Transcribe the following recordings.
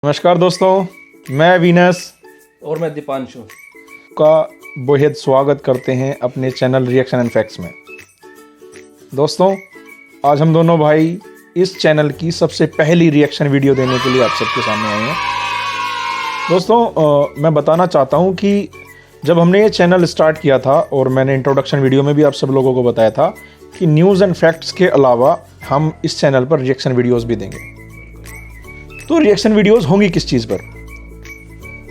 नमस्कार दोस्तों, मैं वीनस और मैं दीपांशु का बेहद स्वागत करते हैं अपने चैनल रिएक्शन एंड फैक्ट्स में। दोस्तों, आज हम दोनों भाई इस चैनल की सबसे पहली रिएक्शन वीडियो देने के लिए आप सबके सामने आए हैं। दोस्तों, मैं बताना चाहता हूं कि जब हमने ये चैनल स्टार्ट किया था और मैंने इंट्रोडक्शन वीडियो में भी आप सब लोगों को बताया था कि न्यूज़ एंड फैक्ट्स के अलावा हम इस चैनल पर रिएक्शन वीडियोज़ भी देंगे। तो रिएक्शन वीडियोस होंगी किस चीज़ पर?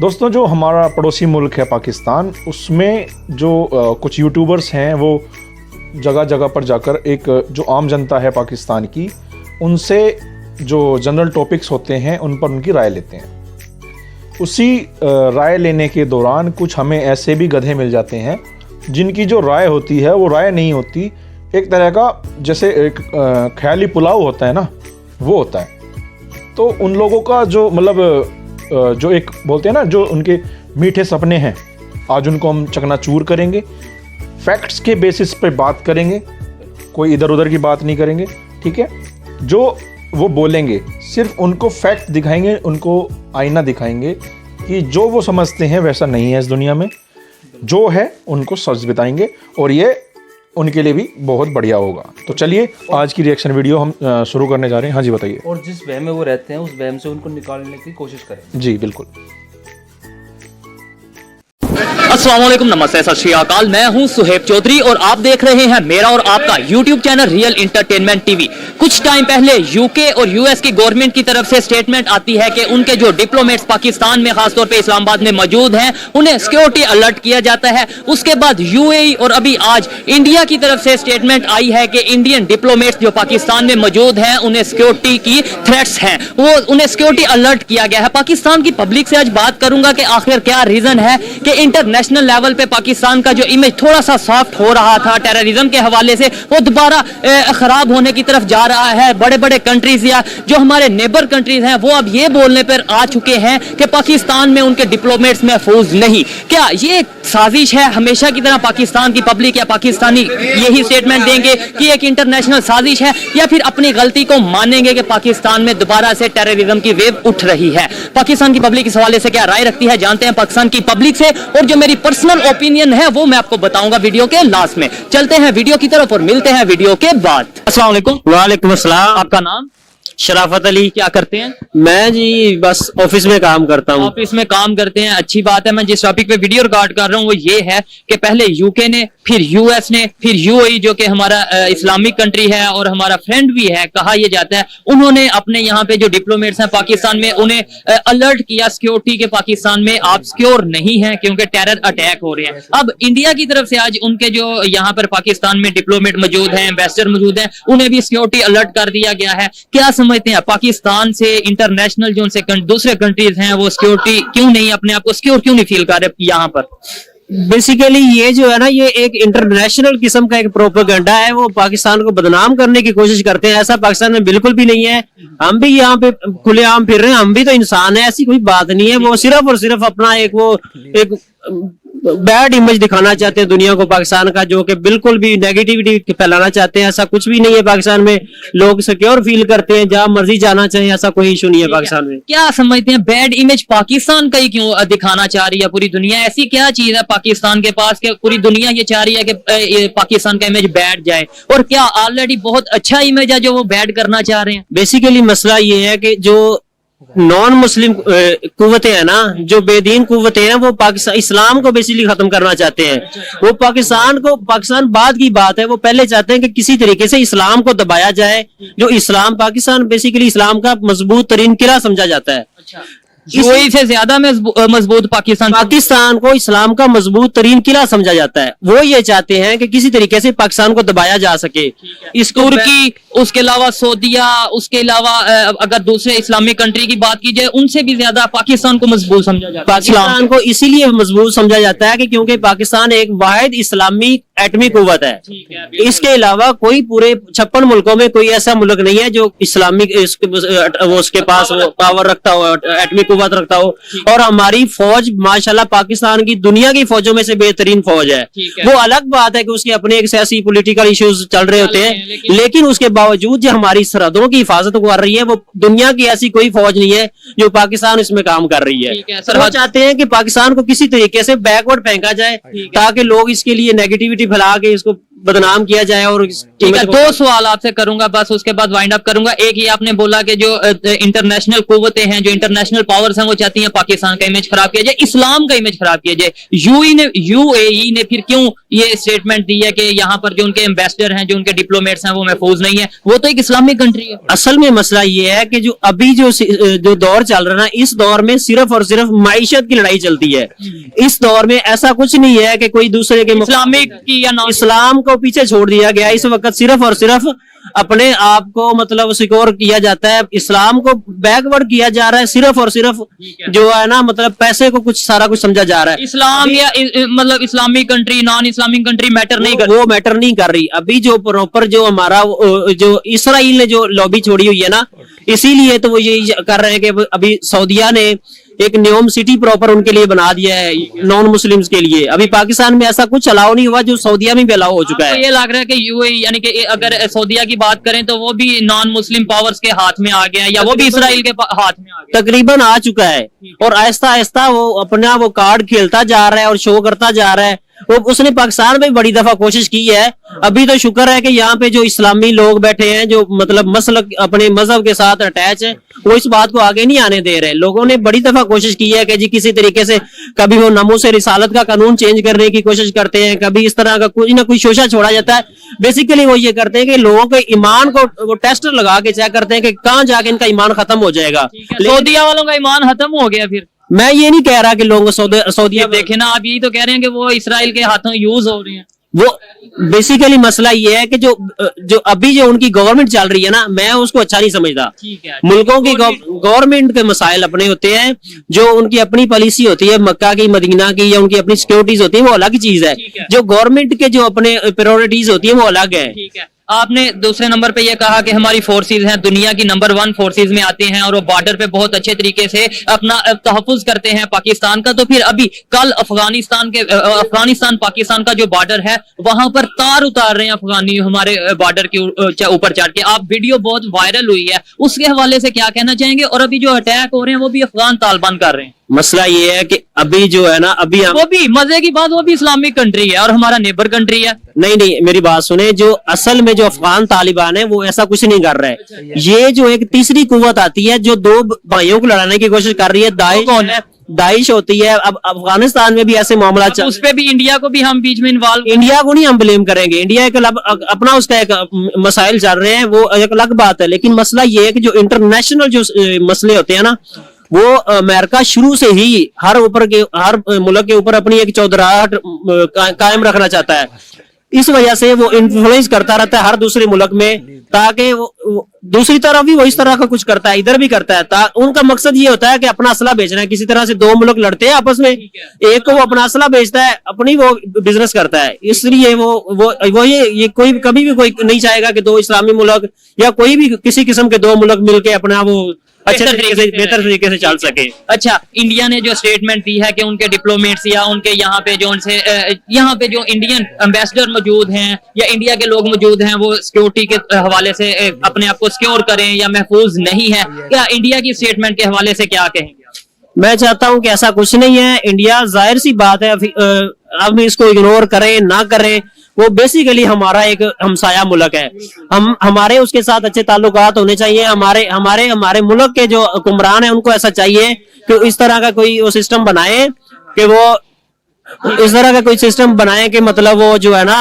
दोस्तों, जो हमारा पड़ोसी मुल्क है पाकिस्तान, उसमें जो कुछ यूट्यूबर्स हैं वो जगह जगह पर जाकर एक जो आम जनता है पाकिस्तान की, उनसे जो जनरल टॉपिक्स होते हैं उन पर उनकी राय लेते हैं। उसी राय लेने के दौरान कुछ हमें ऐसे भी गधे मिल जाते हैं जिनकी जो राय होती है वो राय नहीं होती, एक तरह का जैसे एक ख्याली पुलाव होता है ना, वो होता है। तो उन लोगों का जो मतलब जो एक बोलते हैं ना, जो उनके मीठे सपने हैं, आज उनको हम चकनाचूर करेंगे। फैक्ट्स के बेसिस पे बात करेंगे, कोई इधर उधर की बात नहीं करेंगे, ठीक है। जो वो बोलेंगे सिर्फ उनको फैक्ट दिखाएंगे, उनको आईना दिखाएंगे कि जो वो समझते हैं वैसा नहीं है इस दुनिया में, जो है उनको सच बताएंगे और ये उनके लिए भी बहुत बढ़िया होगा। तो चलिए आज की रिएक्शन वीडियो हम शुरू करने जा रहे हैं। हाँ जी, बताइए। और जिस वहम में वो रहते हैं उस वहम से उनको निकालने की कोशिश करें। जी बिल्कुल। अस्सलाम वालेकुम, नमस्ते, सत श्री अकाल। मैं हूं सुहेब चौधरी और आप देख रहे हैं मेरा और आपका YouTube channel real entertainment TV. कुछ टाइम पहले यूके और यूएस की गवर्नमेंट की तरफ से स्टेटमेंट आती है कि उनके जो डिप्लोमेट्स पाकिस्तान में, खासतौर पे इस्लामाबाद में मौजूद हैं, उन्हें सिक्योरिटी अलर्ट किया जाता है। उसके बाद यूएई और अभी आज इंडिया की तरफ से स्टेटमेंट आई है कि इंडियन डिप्लोमेट्स जो पाकिस्तान में मौजूद हैं उन्हें सिक्योरिटी की थ्रेट्स हैं, वो उन्हें सिक्योरिटी अलर्ट किया गया है। पाकिस्तान की पब्लिक से आज बात करूंगा कि आखिर क्या रीजन है कि इंटरनेशनल लेवल पे पाकिस्तान का जो इमेज थोड़ा सा सॉफ्ट हो रहा था टेररिज्म के हवाले से, वो दोबारा खराब होने की तरफ जा रहा है। बड़े बड़े कंट्रीज या जो हमारे नेबर कंट्रीज हैं वो अब ये बोलने पर आ चुके हैं कि पाकिस्तान में उनके डिप्लोमेट्स महफूज नहीं। क्या ये एक साजिश है? हमेशा की तरह पाकिस्तान की पब्लिक या पाकिस्तानी यही स्टेटमेंट देंगे कि एक इंटरनेशनल साजिश है, या फिर अपनी गलती को मानेंगे कि पाकिस्तान में दोबारा से टेररिज्म की वेव उठ रही है? पाकिस्तान की पब्लिक इस हवाले से क्या राय रखती है, जानते हैं पाकिस्तान की पब्लिक से। और जो मेरी पर्सनल ओपिनियन है वो मैं आपको बताऊंगा वीडियो के लास्ट में। चलते हैं वीडियो की तरफ और मिलते हैं वीडियो के बाद। अस्सलाम वालेकुम। वालेकुम अस्सलाम। आपका नाम? शराफत अली। क्या करते हैं? मैं जी बस ऑफिस में काम करता हूँ। ऑफिस में काम करते हैं, अच्छी बात है। मैं जिस टॉपिक पे वीडियो रिकॉर्ड कर रहा हूँ वो ये है कि पहले यूके ने, फिर यूएस ने, फिर यूएई जो कि हमारा इस्लामिक कंट्री है और हमारा फ्रेंड भी है कहा यह जाता है, उन्होंने अपने यहाँ पे जो डिप्लोमेट्स हैं पाकिस्तान में उन्हें अलर्ट किया सिक्योरिटी के, पाकिस्तान में आप सिक्योर नहीं है क्योंकि टेरर अटैक हो रहे हैं। अब इंडिया की तरफ से आज उनके जो यहाँ पर पाकिस्तान में डिप्लोमेट मौजूद हैं, एम्बेसडर मौजूद हैं, उन्हें भी सिक्योरिटी अलर्ट कर दिया गया है। क्या समझते हैं पाकिस्तान से इंटरनेशनल जो उनसे दूसरे कंट्रीज हैं वो सिक्योरिटी क्यों नहीं, अपने आप को सिक्योर क्यों नहीं फील कर रहे यहाँ पर? बेसिकली ये जो है ना, ये एक इंटरनेशनल किस्म का एक प्रोपेगेंडा है। वो पाकिस्तान को बदनाम करने की कोशिश करते हैं। ऐसा पाकिस्तान में बिल्कुल भी नहीं है। हम भी यहाँ पे खुलेआम फिर रहे हैं, हम भी तो इंसान है, ऐसी कोई बात नहीं है। वो सिर्फ और सिर्फ अपना एक बैड इमेज दिखाना चाहते हैं दुनिया को पाकिस्तान का, जो कि बिल्कुल भी नेगेटिविटी फैलाना चाहते हैं। ऐसा कुछ भी नहीं है पाकिस्तान में। लोग सिक्योर फील करते हैं, जहां मर्जी जाना चाहिए, ऐसा कोई इशू नहीं है पाकिस्तान में। क्या समझते हैं बैड इमेज पाकिस्तान का ही क्यों दिखाना चाह रही है पूरी दुनिया? ऐसी क्या चीज है पाकिस्तान के पास कि पूरी दुनिया ये चाह रही है कि पाकिस्तान का इमेज बैड जाए? और क्या ऑलरेडी बहुत अच्छा इमेज है जो वो बैड करना चाह रहे हैं? बेसिकली मसला ये है कि जो नॉन मुस्लिम कुव्वतें हैं ना, जो बेदीन कुव्वतें हैं, वो पाकिस्तान इस्लाम को बेसिकली खत्म करना चाहते हैं। वो पाकिस्तान बाद की बात है, वो पहले चाहते हैं कि किसी तरीके से इस्लाम को दबाया जाए। जो इस्लाम, पाकिस्तान बेसिकली इस्लाम का मजबूत तरीन किला समझा जाता है। यूएई से ज्यादा मजबूत पाकिस्तान को इस्लाम का मजबूत तरीन किला समझा जाता है। वो ये चाहते हैं कि किसी तरीके से पाकिस्तान को दबाया जा सके। इस तुर्की, उसके अलावा सऊदीया, उसके अलावा अगर दूसरे इस्लामिक कंट्री की बात की जाए, उनसे भी ज्यादा पाकिस्तान को मजबूत समझा जाता है। पाकिस्तान को इसीलिए मजबूत समझा जाता है कि क्योंकि पाकिस्तान एक वाहिद इस्लामी एटमी कुव्वत है। इसके अलावा कोई पूरे 56 मुल्कों में कोई ऐसा मुल्क नहीं है जो इस्लामिक उसके पास वो पावर रखता हो, एटमी कुव्वत रखता हो। और हमारी फौज माशाल्लाह पाकिस्तान की दुनिया की फौजों में से बेहतरीन फौज है। वो अलग बात है कि उसके अपने एक सियासी पॉलिटिकल इश्यूज चल रहे होते हैं, लेकिन उसके बावजूद जो हमारी सरहदों की हिफाजत कर रही है, वो दुनिया की ऐसी कोई फौज नहीं है जो पाकिस्तान इसमें काम कर रही है। वो चाहते हैं कि पाकिस्तान को किसी तरीके से बैकवर्ड फेंका जाए ताकि लोग इसके लिए नेगेटिविटी फैला के इसको बदनाम किया जाए। और ठीक है, 2 सवाल आपसे करूंगा बस, उसके बाद वाइंड अप करूंगा। एक ये आपने बोला कि जो इंटरनेशनल कुव्वतें हैं, जो इंटरनेशनल पावर्स हैं, वो चाहती हैं पाकिस्तान का इमेज खराब किया जाए, इस्लाम का इमेज खराब किया जाए। यूएई ने फिर क्यों ये स्टेटमेंट दी है कि यहाँ पर जो उनके एम्बेसडर हैं, जो उनके डिप्लोमेट्स हैं, वो महफूज नहीं है? वो तो एक इस्लामिक कंट्री है। असल में मसला ये है कि जो अभी जो दौर चल रहा है ना, इस दौर में सिर्फ और सिर्फ माइशत की लड़ाई चलती है। इस दौर में ऐसा कुछ नहीं है कि कोई दूसरे के इस्लामिक की या नॉन इस्लाम को पीछे छोड़ दिया गया। इस वक्त सिर्फ और सिर्फ अपने आप को मतलब सिक्योर किया जाता है, इस्लाम को बैकवर्ड किया जा रहा है। सिर्फ और सिर्फ जो है ना, मतलब पैसे को कुछ सारा कुछ समझा जा रहा है। इस्लाम या मतलब Islamic country, non Islamic country matter नहीं कर, वो मैटर नहीं कर रही। अभी जो प्रॉपर जो हमारा जो इसराइल ने जो लॉबी छोड़ी हुई है ना, इसीलिए तो वो ये कर रहे हैं कि अभी सऊदिया ने एक न्योम सिटी प्रॉपर उनके लिए बना दिया है नॉन मुस्लिम्स के लिए। अभी पाकिस्तान में ऐसा कुछ अलाउ नहीं हुआ जो सऊदिया में भी अलाउ हो चुका है। ये लग रहा है कि यूएई यानी कि अगर सऊदिया की बात करें तो वो भी नॉन मुस्लिम पावर्स के हाथ में आ गया है, या वो भी इसराइल के हाथ में आ गया? तकरीबन आ चुका है, और आहिस्ता आहिस्ता वो अपना वो कार्ड खेलता जा रहा है और शो करता जा रहा है। वो उसने पाकिस्तान में बड़ी दफा कोशिश की है। अभी तो शुक्र है कि यहाँ पे जो इस्लामी लोग बैठे हैं, जो मतलब मसलक अपने मजहब के साथ अटैच है, वो इस बात को आगे नहीं आने दे रहे। लोगों ने बड़ी दफा कोशिश की है कि जी किसी तरीके से कभी वो नमूस रिसालत का कानून चेंज करने की कोशिश करते हैं, कभी इस तरह का कुछ ना कुछ शोशा छोड़ा जाता है। बेसिकली वो ये करते हैं कि लोगों के ईमान को वो टेस्टर लगा के चेक करते हैं कि कहाँ जाके इनका ईमान खत्म हो जाएगा। सऊदिया वालों का ईमान खत्म हो गया फिर? मैं ये नहीं कह रहा कि लोगों सऊदिया देखे ना, आप यही तो कह रहे हैं कि वो इसराइल के हाथों यूज हो रहे हैं। वो बेसिकली मसला ये है कि जो अभी जो उनकी गवर्नमेंट चल रही है ना, मैं उसको अच्छा नहीं समझता। मुल्कों की गवर्नमेंट के मसाइल अपने होते हैं, जो उनकी अपनी पॉलिसी होती है मक्का की, मदीना की, या उनकी अपनी सिक्योरिटीज होती है, वो अलग चीज है। जो गवर्नमेंट के जो अपने प्रायोरिटीज होती है वो अलग है। आपने दूसरे नंबर पे ये कहा कि हमारी फोर्सेज हैं दुनिया की नंबर 1 फोर्सेज में आते हैं और वो बॉर्डर पे बहुत अच्छे तरीके से अपना तहफ़्फ़ुज़ करते हैं पाकिस्तान का। तो फिर अभी कल अफगानिस्तान पाकिस्तान का जो बॉर्डर है, वहां पर तार उतार रहे हैं अफगानी हमारे बॉर्डर के ऊपर चढ़ के। आप वीडियो बहुत वायरल हुई है, उसके हवाले से क्या कहना चाहेंगे? और अभी जो अटैक हो रहे हैं वो भी अफगान तालिबान कर रहे हैं। मसला ये है कि अभी जो है ना, अभी वो भी मजे की बात, वो भी इस्लामिक कंट्री है और हमारा नेबर कंट्री है। नहीं, मेरी बात सुने, जो असल में जो अफगान तालिबान है वो ऐसा कुछ नहीं कर रहा है। ये जो एक तीसरी कुव्वत आती है जो 2 भाइयों को लड़ाने की कोशिश कर रही है, दाइश होती है। अब अफगानिस्तान में भी ऐसे मामला चल, उस पे भी इंडिया को भी हम बीच में इन्वॉल्व, इंडिया को नहीं हम ब्लेम करेंगे। इंडिया एक अपना उसका एक मसाइल चल रहे हैं, वो एक अलग बात है। लेकिन मसला ये है कि जो इंटरनेशनल जो मसले होते हैं ना, वो अमेरिका शुरू से ही हर मुल्क के ऊपर अपनी एक चौधराहट कायम रखना चाहता है। इस वजह से वो इन्फ्लुएंस करता रहता है हर दूसरे मुल्क में, ताकि वो दूसरी तरफ भी वो इस तरह का कुछ करता है, इधर भी करता है। उनका मकसद ये होता है कि अपना असला बेचना है। किसी तरह से 2 मुल्क लड़ते हैं आपस में, एक को वो अपना असला बेचता है, अपनी वो बिजनेस करता है। इसलिए वो ये कोई कभी भी कोई नहीं चाहेगा कि 2 इस्लामी मुल्क या कोई भी किसी किस्म के 2 मुल्क मिलके अपना वो बेहतर तरीके से चल सके। अच्छा, इंडिया ने जो स्टेटमेंट दी है कि उनके डिप्लोमेट्स या उनके यहाँ पे जो इंडियन एम्बेसडर मौजूद हैं या इंडिया के लोग मौजूद हैं, वो सिक्योरिटी के हवाले से अपने आप को सिक्योर करें या महफूज नहीं है, क्या इंडिया की स्टेटमेंट के हवाले से क्या कहेंगे? मैं चाहता हूं कि ऐसा कुछ नहीं है। इंडिया जाहिर सी बात है, अब इसको इग्नोर करें ना करें, वो बेसिकली हमारा एक हमसाया मुल्क है। हमारे उसके साथ अच्छे ताल्लुकात होने चाहिए। हमारे मुल्क के जो हुक्मरान है उनको ऐसा चाहिए कि इस तरह का कोई वो सिस्टम बनाए कि मतलब वो जो है ना,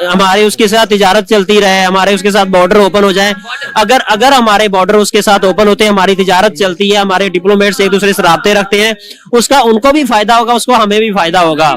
हमारे उसके साथ तिजारत चलती रहे, हमारे उसके साथ बॉर्डर ओपन हो जाए। अगर हमारे बॉर्डर उसके साथ ओपन होते हैं, हमारी तिजारत चलती है, हमारे डिप्लोमेट्स एक दूसरे से राब्ते रखते हैं, उसका उनको भी फायदा होगा, उसको हमें भी फायदा होगा।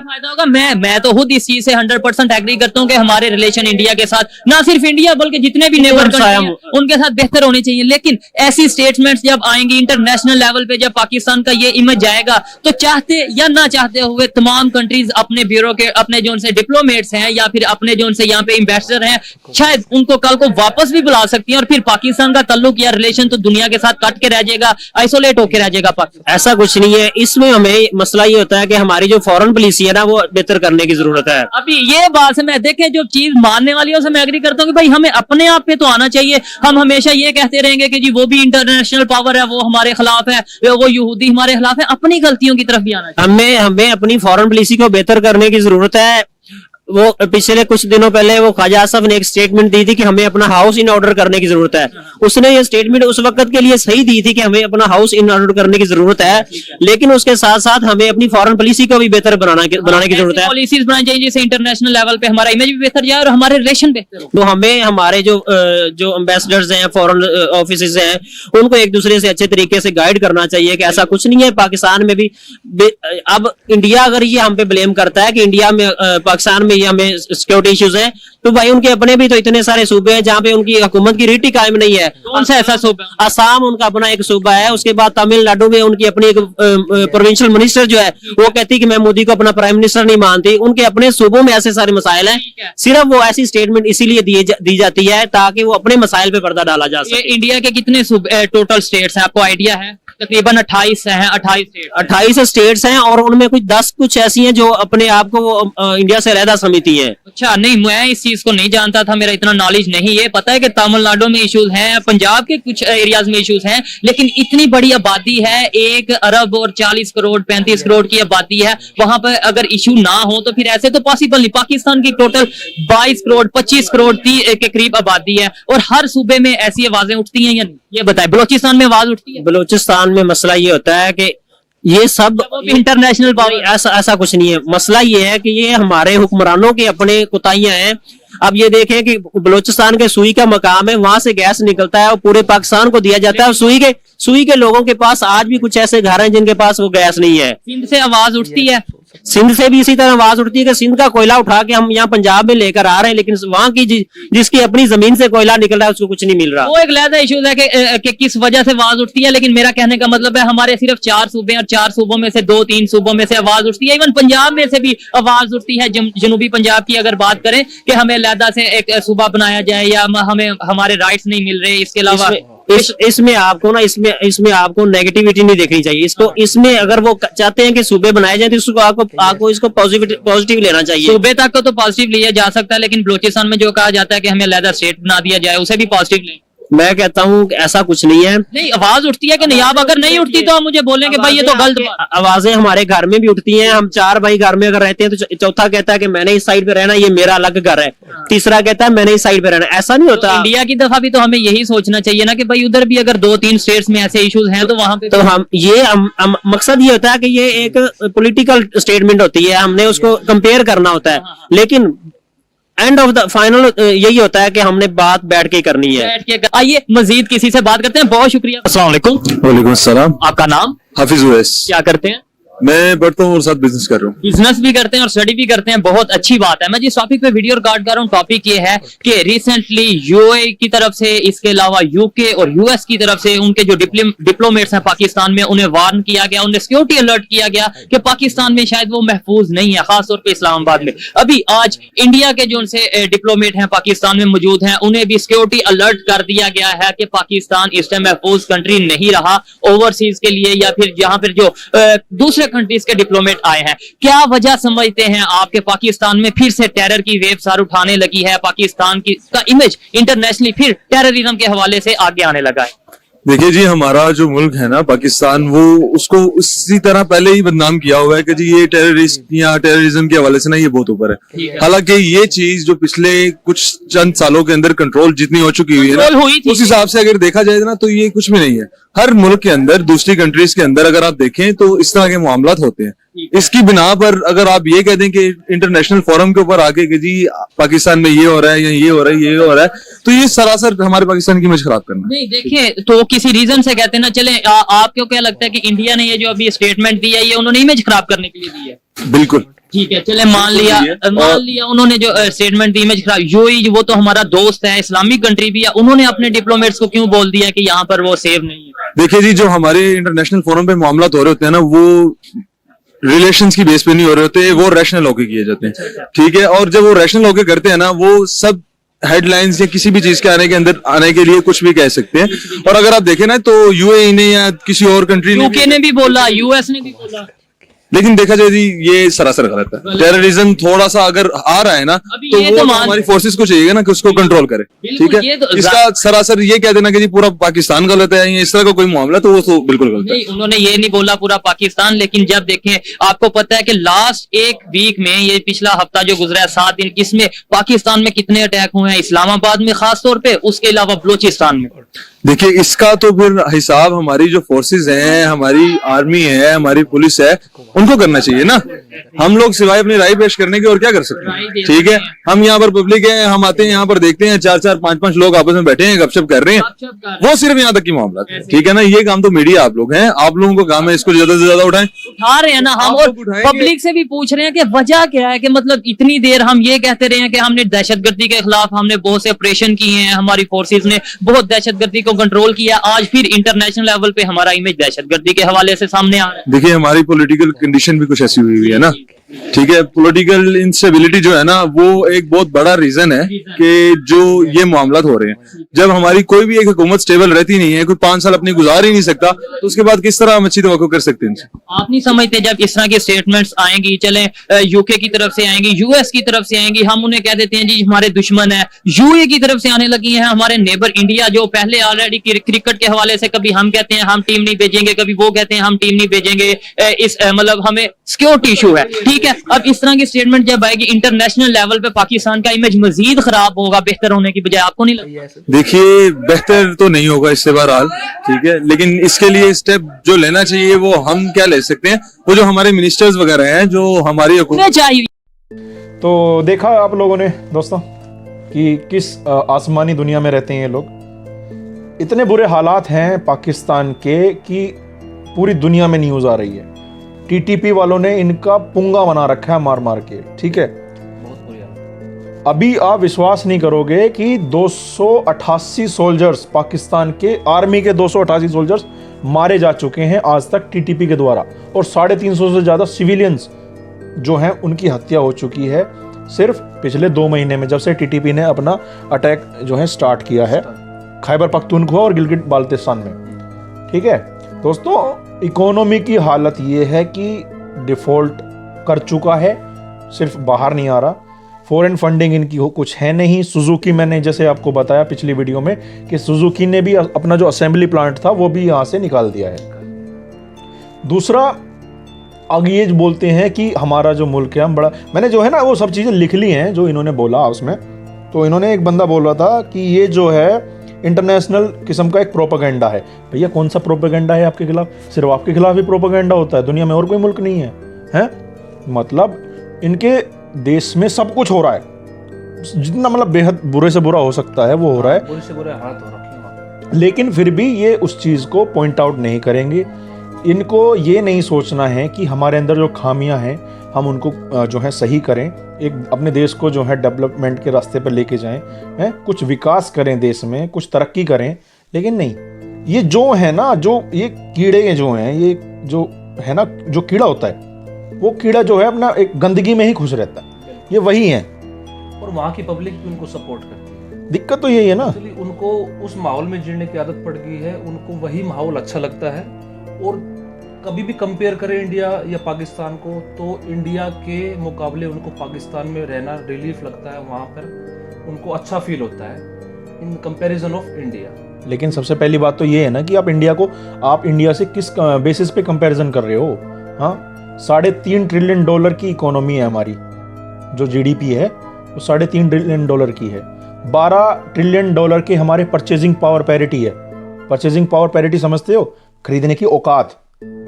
मैं तो खुद इस चीज से 100% एग्री करता हूँ कि हमारे रिलेशन इंडिया के साथ, ना सिर्फ इंडिया बल्कि जितने भी नेबर कंट्री हैं, उनके साथ बेहतर होने चाहिए। लेकिन ऐसी स्टेटमेंट्स जब आएंगी इंटरनेशनल लेवल पे, जब पाकिस्तान का ये इमेज जाएगा, तो चाहते या ना चाहते हुए तमाम कंट्रीज अपने ब्यूरो के अपने जो उनसे डिप्लोमेट्स हैं या फिर अपने जो उनसे यहाँ पे एम्बेसडर हैं, शायद उनको कल को वापस भी बुला सकती हैं और फिर पाकिस्तान का ताल्लुक या रिलेशन तो दुनिया के साथ कट के रह जाएगा, आइसोलेट होके रह जाएगा पाकिस्तान। ऐसा कुछ नहीं है। इसमें हमें मसला ये होता है कि हमारी जो फॉरेन पॉलिसी है ना वो बेहतर करने की जरूरत है। अभी ये बात से मैं देखें जो चीज मानने वाली है उसे मैं एग्री करता हूँ कि भाई हमें अपने आप पे तो आना चाहिए। हम हमेशा ये कहते रहेंगे कि जी वो भी इंटरनेशनल पावर है, वो हमारे खिलाफ है, वो यहूदी हमारे खिलाफ है, अपनी गलतियों की तरफ भी आना चाहिए। हमें अपनी फॉरेन पॉलिसी को बेहतर करने की जरूरत है। वो पिछले कुछ दिनों पहले वो ख्वाजा आसफ ने एक स्टेटमेंट दी थी कि हमें अपना हाउस इन ऑर्डर करने की जरूरत है। उसने ये स्टेटमेंट उस वक्त के लिए सही दी थी कि हमें अपना हाउस इन ऑर्डर करने की जरूरत है, लेकिन उसके साथ साथ हमें अपनी फॉरेन पॉलिसी को भी बेहतर बनाने की जरूरत है। पॉलिसीज बनानी चाहिए जिससे इंटरनेशनल लेवल पे हमारा इमेज भी बेहतर जाए और हमारे रिलेशन बेहतर हो। तो हमें हमारे जो एम्बेसडर्स हैं, फॉरेन ऑफिस हैं, उनको एक दूसरे से अच्छे तरीके से गाइड करना चाहिए कि ऐसा कुछ नहीं है। पाकिस्तान में भी अब इंडिया अगर ये हम पे ब्लेम करता है कि इंडिया में पाकिस्तान में ये हमें सिक्योरिटी इश्यूज हैं, तो भाई उनके अपने भी तो इतने सारे सूबे हैं जहाँ पे उनकी हुकूमत की रीति कायम नहीं है। कौन सा ऐसा सूबा? असम उनका अपना एक सूबा है, उसके बाद तमिलनाडु में उनकी अपनी एक प्रोविंशियल मिनिस्टर जो है वो कहती है कि मैं मोदी को अपना प्राइम मिनिस्टर नहीं मानती। उनके अपने सूबों में ऐसे सारे मसाइल हैं, सिर्फ वो ऐसी स्टेटमेंट इसीलिए दी जाती है ताकि वो अपने मसाइल पे पर्दा डाला जा सके। इंडिया के कितने टोटल स्टेट्स हैं, आपको आइडिया है? तकरीबन 28 हैं, 28 स्टेट्स हैं और उनमें कुछ 10 कुछ ऐसी हैं जो अपने आप को इंडिया से अलहदा समझती हैं। अच्छा, नहीं मैं इस चीज को नहीं जानता था, मेरा इतना नॉलेज नहीं है। पता है कि तमिलनाडु में इश्यूज हैं, पंजाब के कुछ एरियाज में इश्यूज हैं, लेकिन इतनी बड़ी आबादी है, 1 अरब और 40 करोड़ 35 करोड़ की आबादी है, वहां पर अगर इशू ना हो तो फिर ऐसे तो पॉसिबल नहीं। पाकिस्तान की टोटल 22 करोड़ 25 करोड़ के करीब आबादी है और हर सूबे में ऐसी आवाजें उठती हैं या नहीं, ये बताए। बलोचिस्तान में आवाज उठती है? बलोचिस्तान में मसला ये होता है कि ये सब इंटरनेशनल पावर, ऐसा कुछ नहीं है। मसला ये है कि ये हमारे हुक्मरानों के अपने कोताहियां हैं। अब ये देखें कि बलोचिस्तान के सुई का मकाम है, वहां से गैस निकलता है और पूरे पाकिस्तान को दिया जाता है और सुई के लोगों के पास आज भी कुछ ऐसे घर हैं जिनके पास वो गैस नहीं है। सिंध से आवाज उठती है, सिंध से भी इसी तरह आवाज उठती है कि सिंध का कोयला उठा के हम यहाँ पंजाब में लेकर आ रहे हैं, लेकिन वहां की जिसकी अपनी जमीन से कोयला निकल रहा है उसको कुछ नहीं मिल रहा। वो एक अलग इशू है कि किस वजह से आवाज उठती है, लेकिन मेरा कहने का मतलब है हमारे सिर्फ 4 सूबे और 4 सूबों में से 2-3 सूबों में से आवाज उठती है। इवन पंजाब में से भी आवाज उठती है। जनूबी पंजाब की अगर बात करें कि हमें अलहदा से एक सूबा बनाया जाए या हमें हमारे राइट्स नहीं मिल रहे, इसके अलावा इसमें आपको ना इसमें आपको नेगेटिविटी नहीं देखनी चाहिए। इसमें अगर वो चाहते हैं कि सूबे बनाए जाए तो इसको आपको इसको पॉजिटिव लेना चाहिए। सूबे तक तो पॉजिटिव लिया जा सकता है, लेकिन बलोचिस्तान में जो कहा जाता है कि हमें अलहदा स्टेट बना दिया जाए, उसे भी पॉजिटिव लें। मैं कहता हूँ कि ऐसा कुछ नहीं है। नहीं, आवाज उठती है कि नहीं? आप अगर नहीं उठती तो आप मुझे बोलेंगे भाई ये तो गलत बात। आवाजें हमारे घर में भी उठती हैं। हम 4 भाई घर में अगर रहते हैं तो चौथा कहता है कि मैंने इस साइड पे रहना, ये मेरा अलग घर है। तीसरा कहता है मैंने इस साइड पे रहना। ऐसा नहीं होता। इंडिया की दफा भी तो हमें यही सोचना चाहिए ना कि भाई उधर भी अगर 2-3 स्टेट्स में ऐसे इश्यूज हैं तो वहां पे तो मकसद ये होता है कि ये एक पॉलिटिकल स्टेटमेंट होती है, हमने उसको कंपेयर करना होता है, लेकिन एंड ऑफ द फाइनल यही होता है कि हमने बात बैठ के करनी है। आइए मजीद किसी से बात करते हैं। बहुत शुक्रिया। अस्सलाम वालेकुम। वालेकुम अस्सलाम। आपका नाम? हाफिज उवैस। क्या करते हैं? मैं पढ़ता हूँ और साथ बिजनेस कर रहा हूँ। बिजनेस भी करते हैं और स्टडी भी करते हैं, बहुत अच्छी बात है। मैं जिस टॉपिक पे वीडियो रिकॉर्ड कर रहा हूँ टॉपिक ये है कि रिसेंटली यूएई की तरफ से, इसके अलावा यूके और यूएस की तरफ से उनके जो डिप्लोमेट्स हैं पाकिस्तान में, उन्हें वार्न किया गया, उन्हें सिक्योरिटी अलर्ट किया गया कि पाकिस्तान में शायद वो महफूज नहीं है, खासतौर पर इस्लामाबाद में। अभी आज इंडिया के जो उनसे डिप्लोमेट हैं पाकिस्तान में मौजूद हैं, उन्हें भी सिक्योरिटी अलर्ट कर दिया गया है कि पाकिस्तान इस टाइम महफूज कंट्री नहीं रहा ओवरसीज के लिए, या फिर जहां पर जो दूसरे कंट्रीज के डिप्लोमेट आए हैं। क्या वजह समझते हैं आपके पाकिस्तान में फिर से टेरर की वेव सार उठाने लगी है? पाकिस्तान की का इमेज इंटरनेशनली फिर टेररिज्म के हवाले से आगे आने लगा है। देखिए जी, हमारा जो मुल्क है ना पाकिस्तान, वो उसको उसी तरह पहले ही बदनाम किया हुआ है कि जी ये टेररिस्ट या टेररिज्म के हवाले से ना ये बहुत ऊपर है। हालांकि ये चीज जो पिछले कुछ चंद सालों के अंदर कंट्रोल जितनी हो चुकी हुई है ना, उस हिसाब से अगर देखा जाए ना तो ये कुछ भी नहीं है। हर मुल्क के अंदर, दूसरी कंट्रीज के अंदर अगर आप देखें तो इस तरह के मामलात होते हैं। इसकी बिना पर अगर आप ये कह दें कि इंटरनेशनल फोरम के ऊपर आके कि जी पाकिस्तान में ये हो रहा है या ये हो रहा है, ये हो रहा है, तो ये सरासर हमारे पाकिस्तान की इमेज खराब करना। नहीं देखिए, तो किसी रीजन से कहते हैं ना, चले आपको क्या लगता है कि इंडिया ने ये जो अभी स्टेटमेंट दी है ये उन्होंने इमेज खराब करने के लिए दी है? बिल्कुल ठीक है, चले मान लिया उन्होंने जो स्टेटमेंट दी इमेज खराब। यूएई वो तो हमारा दोस्त है, इस्लामिक कंट्री भी है, उन्होंने अपने डिप्लोमेट्स को क्यों बोल दिया कि यहाँ पर वो सेफ नहीं है? देखिए जी, जो हमारे इंटरनेशनल फोरम पे मामला हो रहे होते हैं ना, वो रिलेशंस की बेस पे नहीं हो रहे होते, वो रैशनल होके किए जाते हैं, ठीक है। और जब वो रैशनल होके करते हैं ना, वो सब हेडलाइंस या किसी भी चीज के आने के लिए कुछ भी कह सकते हैं। और अगर आप देखें ना तो यूएई ने या किसी और कंट्री ने यूके ने भी बोला, यूएस ने भी बोला, लेकिन देखा जाए जी ये सरासर गलत है। टेररिज्म थोड़ा सा अगर आ रहा है ना अभी तो ये वो तो तो मान- हमारी फोर्सेस को चाहिए ना कि उसको कंट्रोल करे, बिल्कुल, ठीक ये है। तो इसका सरासर ये कह देना कि जी पूरा पाकिस्तान गलत है या इस तरह का कोई मामला, तो वो तो बिल्कुल गलत है। नहीं, उन्होंने ये नहीं बोला पूरा पाकिस्तान, लेकिन जब देखें, आपको पता है कि लास्ट एक वीक में, ये पिछला हफ्ता जो गुजरा है 7 दिन, इसमें पाकिस्तान में कितने अटैक हुए हैं, इस्लामाबाद में खास तौर पे, उसके अलावा बलूचिस्तान में। देखिए इसका तो फिर हिसाब हमारी जो फोर्सेस हैं, हमारी आर्मी है, हमारी पुलिस है, उनको करना चाहिए ना। हम लोग सिवाय अपनी राय पेश करने के और क्या कर सकते हैं, ठीक है। हम यहाँ पर पब्लिक है, हम आते हैं यहाँ पर देखते हैं 4-4 5-5 लोग आपस में बैठे हैं, गपशप कर रहे हैं, वो सिर्फ यहाँ तक की मामला है, ठीक है ना। ये काम तो मीडिया आप लोग हैं, आप लोगों को काम है इसको ज्यादा से ज्यादा उठा रहे हैं ना हम, आप और लोग उठाएंगे। पब्लिक से भी पूछ रहे हैं कि वजह क्या है, कि मतलब इतनी देर हम ये कहते रहे हैं कि हमने दहशतगर्दी के खिलाफ हमने बहुत से ऑपरेशन किए हैं, हमारी फोर्सेस ने बहुत दहशतगर्दी को कंट्रोल किया, आज फिर इंटरनेशनल लेवल पे हमारा इमेज दहशतगर्दी के हवाले से सामने आ रहा है। देखिए हमारी पॉलिटिकल कंडीशन भी कुछ ऐसी हुई है ना, ठीक है। पॉलिटिकल इंस्टेबिलिटी जो है ना, वो एक बहुत बड़ा रीजन है कि जो ये मामलात हो रहे हैं। जब हमारी कोई भी एक हुकूमत स्टेबल रहती नहीं है, कोई 5 साल अपनी गुजार ही नहीं सकता, तो उसके बाद किस तरह हम अच्छी तवक्को कर सकते हैं इनसे। आप नहीं समझते जब इस तरह की स्टेटमेंट्स आएंगी, चले यूके की तरफ से आएंगी, यूएस की तरफ से आएंगी, हम उन्हें कह देते हैं जी हमारे दुश्मन है, यूए की तरफ से आने लगी है, हमारे नेबर इंडिया जो पहले ऑलरेडी क्रिकेट के हवाले से कभी हम कहते हैं हम टीम नहीं भेजेंगे, कभी वो कहते हैं हम टीम नहीं भेजेंगे, इस मतलब हमें सिक्योरिटी इशू है, ठीक है। अब इस तरह की स्टेटमेंट जब आएगी, इंटरनेशनल लेवल पे पाकिस्तान का इमेज मजीद खराब होगा, बेहतर होने की बजाय। आपको नहीं लगता? देखिए बेहतर तो नहीं होगा इससे बहरहाल, ठीक है, लेकिन इसके लिए स्टेप जो लेना चाहिए वो हम क्या ले सकते हैं, वो जो हमारे मिनिस्टर्स वगैरह हैं, जो हमारी हुकूमत चाहिए। तो देखा आप लोगों ने दोस्तों कि किस आसमानी दुनिया में रहते हैं ये लोग। इतने बुरे हालात हैं पाकिस्तान के कि पूरी दुनिया में न्यूज़ आ रही है। टीटीपी वालों ने इनका पुंगा बना रखा है मार मार के, ठीक है। अभी आप विश्वास नहीं करोगे कि 288 सोल्जर्स, पाकिस्तान के आर्मी के 288 सोल्जर्स मारे जा चुके हैं आज तक टीटीपी के द्वारा, और 350 से ज़्यादा सिविलियंस जो हैं उनकी हत्या हो चुकी है सिर्फ पिछले 2 महीने में, जब से टीटीपी ने अपना अटैक जो है स्टार्ट किया है खैबर पख्तूनख्वा और गिलगित बाल्टिस्तान में, ठीक है। दोस्तों इकोनॉमी की हालत ये है कि डिफ़ॉल्ट कर चुका है, सिर्फ बाहर नहीं आ रहा। फॉरेन फंडिंग इनकी हो कुछ है नहीं। सुजुकी, मैंने जैसे आपको बताया पिछली वीडियो में कि सुजुकी ने भी अपना जो असेंबली प्लांट था वो भी यहाँ से निकाल दिया है। दूसरा, आगे ये बोलते हैं कि हमारा जो मुल्क है हम बड़ा, मैंने जो है ना वो सब चीज़ें लिख ली हैं जो इन्होंने बोला उसमें। तो इन्होंने, एक बंदा बोल रहा था कि ये जो है इंटरनेशनल किस्म का एक प्रोपेगेंडा है। भैया कौन सा प्रोपेगेंडा है आपके खिलाफ? सिर्फ आपके खिलाफ ही प्रोपेगेंडा होता है, दुनिया में और कोई मुल्क नहीं है, हैं? मतलब इनके देश में सब कुछ हो रहा है, जितना मतलब बेहद बुरे से बुरा हो सकता है वो हो रहा है, बुरे से बुरे हालत हो रखे हैं वहाँ पे। लेकिन फिर भी ये उस चीज़ को पॉइंट आउट नहीं करेंगे। इनको ये नहीं सोचना है कि हमारे अंदर जो खामियां हैं हम उनको जो है सही करें, एक अपने देश को जो है डेवलपमेंट के रास्ते पर लेके जाएं, हैं, कुछ विकास करें देश में, कुछ तरक्की करें। लेकिन नहीं, ये जो है ना, जो ये कीड़े जो हैं, ये जो है ना, जो कीड़ा होता है वो कीड़ा जो है अपना एक गंदगी में ही खुश रहता है, ये वही है। और वहाँ की पब्लिक भी उनको सपोर्ट करती है। दिक्कत तो यही है ना। एक्चुअली उनको उस माहौल में जीने की आदत पड़ गई है, उनको वही माहौल अच्छा लगता है। और कभी भी कंपेयर करें इंडिया या पाकिस्तान को, तो इंडिया के मुकाबले उनको पाकिस्तान में रहना रिलीफ लगता है, वहाँ पर उनको अच्छा फील होता है इन कंपैरिजन ऑफ इंडिया। लेकिन सबसे पहली बात तो ये है ना कि आप इंडिया से किस बेसिस पे कंपैरिजन कर रहे हो? हाँ, $3.5 ट्रिलियन की इकोनॉमी है हमारी, जो जीडीपी है वो $3.5 ट्रिलियन की है। $12 ट्रिलियन की हमारे परचेजिंग पावर पैरिटी है। परचेजिंग पावर पैरिटी समझते हो? खरीदने की औकात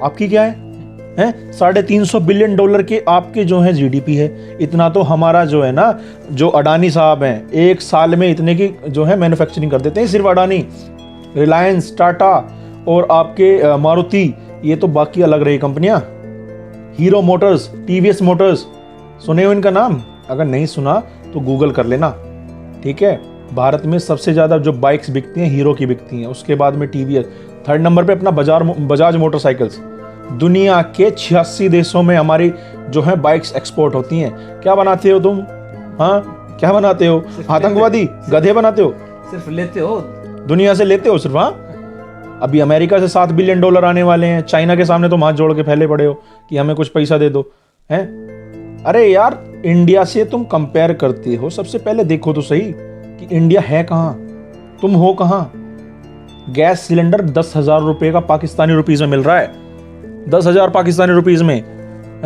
आपकी क्या है? $350 बिलियन के आपके जो है जीडीपी है। इतना तो हमारा जो है ना, जो अडानी साहब हैं, एक साल में इतने की जो है मैन्युफैक्चरिंग कर देते हैं, सिर्फ अडानी, रिलायंस, टाटा और आपके मारुति, ये तो बाकी अलग रही कंपनियां, हीरो मोटर्स, टीवीएस मोटर्स, सुने हो इनका नाम? अगर नहीं सुना तो गूगल कर लेना, ठीक है। भारत में सबसे ज़्यादा जो बाइक्स बिकती हैं हीरो की बिकती हैं, उसके बाद में टीवीएस, 3rd नंबर पे अपना बजाज मोटरसाइकिल्स, दुनिया के 86 देशों में हमारी जो है बाइक्स एक्सपोर्ट होती हैं। क्या बनाते हो तुम? हाँ, क्या बनाते हो? आतंकवादी गधे बनाते हो? सिर्फ लेते हो, दुनिया से लेते हो सिर्फ। हाँ, अभी अमेरिका से $7 बिलियन आने वाले हैं। चाइना के सामने तुम हाथ जोड़ के फैले पड़े हो कि हमें कुछ पैसा दे दो, हैं? अरे यार, इंडिया से तुम कंपेयर करते हो, सबसे पहले देखो तो सही कि इंडिया है कहाँ, तुम हो कहाँ। गैस सिलेंडर 10,000 रुपए का पाकिस्तानी रुपीज में मिल रहा है, 10,000 पाकिस्तानी रुपीज में,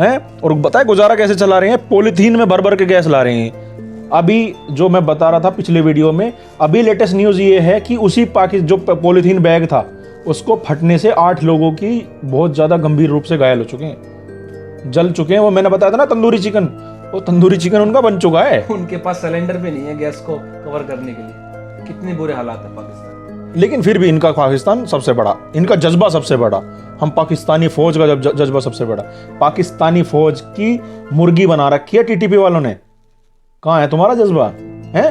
हैं? और बताए गुजारा कैसे चला रहे हैं? पॉलीथीन में भर भर के गैस ला रहे हैं। अभी जो मैं बता रहा था पिछले वीडियो में, अभी लेटेस्ट न्यूज़ ये है कि उसी जो पॉलीथीन बैग था उसको फटने से 8 लोगों की बहुत ज़्यादा गंभीर रूप से घायल हो चुके हैं, जल चुके हैं। वो मैंने बताया था ना तंदूरी चिकन, वो तंदूरी चिकन उनका बन चुका है। उनके पास सिलेंडर भी नहीं है गैस को कवर करने के लिए। कितने बुरे हालात है पाकिस्तान। लेकिन फिर भी इनका पाकिस्तान सबसे बड़ा, इनका जज्बा सबसे बड़ा। हम पाकिस्तानी फौज का जज्बा सबसे बड़ा। पाकिस्तानी फौज की मुर्गी बना रखी है टीटीपी वालों ने। कहाँ है तुम्हारा जज्बा? है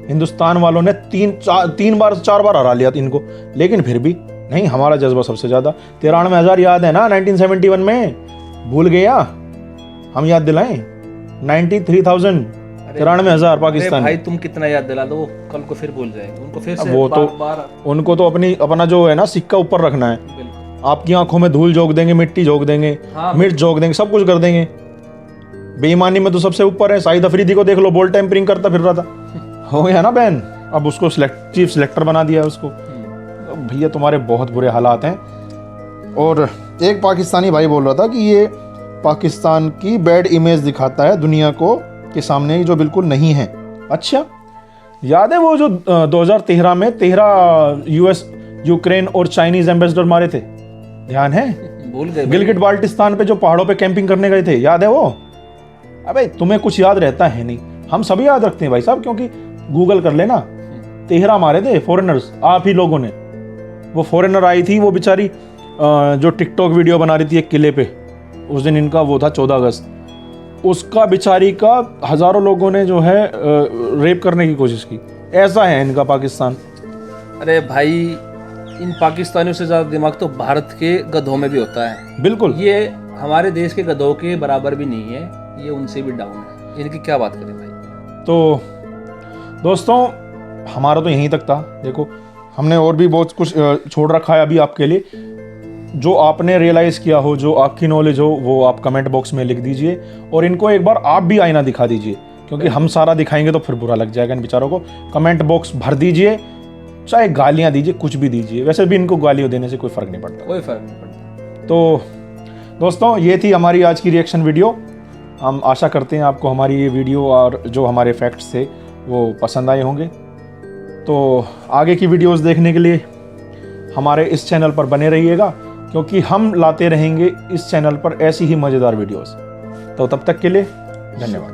हिंदुस्तान वालों ने 4 बार हरा लिया इनको, लेकिन फिर भी नहीं, हमारा जज्बा सबसे ज्यादा। 93,000 याद है ना 1971 में? भूल गया? हम याद दिलाएं 93,000, 93,000 पाकिस्तान। भाई तुम कितना याद दिला दो, वो कल को फिर भूल जाएंगे। उनको फिर से वो तो उनको तो अपना जो है ना सिक्का ऊपर रखना है। आपकी आंखों में धूल झोंक देंगे, मिट्टी झोंक देंगे, मिर्च झोंक देंगे, सब कुछ कर देंगे। बेईमानी में तो सबसे ऊपर है। शाहिद अफरीदी को देख लो, बॉल टेम्परिंग करता फिर रहा था, हो गया ना बैन। अब उसको चीफ सिलेक्टर बना दिया है उसको। तो भैया तुम्हारे बहुत बुरे हालात हैं। और एक पाकिस्तानी भाई बोल रहा था कि ये पाकिस्तान की बैड इमेज दिखाता है दुनिया को के सामने, जो बिल्कुल नहीं है। अच्छा, याद है वो जो 2013 में 13 US, यूक्रेन और चाइनीज एम्बेसडर मारे थे? ध्यान है? भूल गए। गिलगिट बाल्टिस्तान पे जो पहाड़ों पे कैंपिंग करने गए थे, याद है वो? अबे तुम्हें कुछ याद रहता है नहीं, हम सभी याद रखते हैं भाई साहब, क्योंकि गूगल कर लेना। 13 मारे थे फॉरेनर्स, आप ही लोगों ने। वो फॉरेनर आई थी, वो बेचारी जो टिकटॉक वीडियो बना रही थी एक किले पे, उस दिन इनका वो था 14 अगस्त, उसका बेचारी का हजारों लोगों ने जो है रेप करने की कोशिश की। ऐसा है इनका पाकिस्तान। अरे भाई, इन पाकिस्तानियों से ज्यादा दिमाग तो भारत के गधों में भी होता है। बिल्कुल, ये हमारे देश के गधों के बराबर भी नहीं है, ये उनसे भी डाउन है। इनकी क्या बात करें भाई। तो दोस्तों, हमारा तो यहीं तक था। देखो, हमने और भी बहुत कुछ छोड़ रखा है अभी आपके लिए। जो आपने रियलाइज़ किया हो, जो आपकी नॉलेज हो, वो आप कमेंट बॉक्स में लिख दीजिए। और इनको एक बार आप भी आईना दिखा दीजिए, क्योंकि हम सारा दिखाएंगे तो फिर बुरा लग जाएगा इन बेचारों को। कमेंट बॉक्स भर दीजिए, चाहे गालियाँ दीजिए, कुछ भी दीजिए। वैसे भी इनको गालियाँ देने से कोई फ़र्क नहीं पड़ता, कोई फर्क नहीं पड़ता। तो दोस्तों, ये थी हमारी आज की रिएक्शन वीडियो। हम आशा करते हैं आपको हमारी ये वीडियो और जो हमारे फैक्ट्स थे वो पसंद आए होंगे। तो आगे की वीडियोस देखने के लिए हमारे इस चैनल पर बने रहिएगा, क्योंकि हम लाते रहेंगे इस चैनल पर ऐसी ही मज़ेदार वीडियोस। तो तब तक के लिए धन्यवाद।